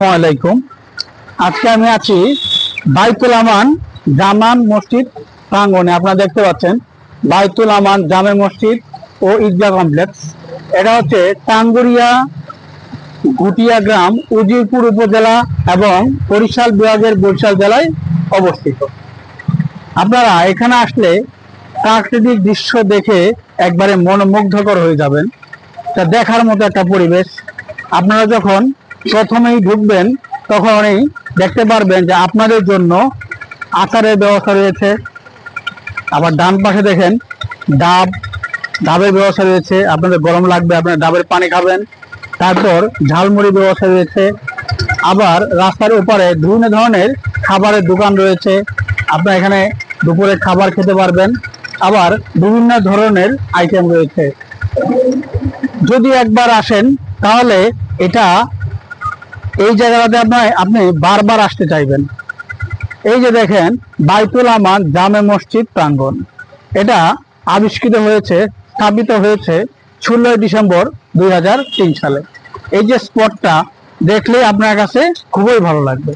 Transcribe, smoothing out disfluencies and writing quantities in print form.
আলাইকুম। আজকে আমি আছি বাইতুল আমান জামে মসজিদ প্রাঙ্গণে। আপনারা দেখতে পাচ্ছেন বাইতুল আমান জামে মসজিদ ও ঈদগাহ কমপ্লেক্স। এটা হচ্ছে টাঙ্গুরিয়া ঘুটিয়া গ্রাম, উজিরপুর উপজেলা এবং বরিশাল বিভাগের বরিশাল জেলায় অবস্থিত। আপনারা এখানে আসলে প্রাকৃতিক দৃশ্য দেখে একবারে মনোমুগ্ধকর হয়ে যাবেন। তা দেখার মতো একটা পরিবেশ। আপনারা যখন প্রথমেই ঢুকবেন তখনই দেখতে পারবেন যে আপনাদের জন্য আচারের ব্যবস্থা রয়েছে। আবার ডান পাশে দেখেন ডাবের ব্যবস্থা রয়েছে। আপনাদের গরম লাগবে, আপনারা ডাবের পানি খাবেন। তারপর ঝালমুড়ি ব্যবস্থা রয়েছে। আবার রাস্তার ওপারে বিভিন্ন ধরনের খাবারের দোকান রয়েছে। আপনারা এখানে দুপুরে খাবার খেতে পারবেন। আবার বিভিন্ন ধরনের আইটেম রয়েছে। যদি একবার আসেন তাহলে এই জায়গাটাতে আপনি বারবার আসতে চাইবেন। এই যে দেখেন বাইতুল আমান জামে মসজিদ প্রাঙ্গণ, এটা স্থাপিত হয়েছে 16 ডিসেম্বর 2003 সালে। এই যে স্পটটা দেখলে আপনার কাছে খুবই ভালো লাগবে।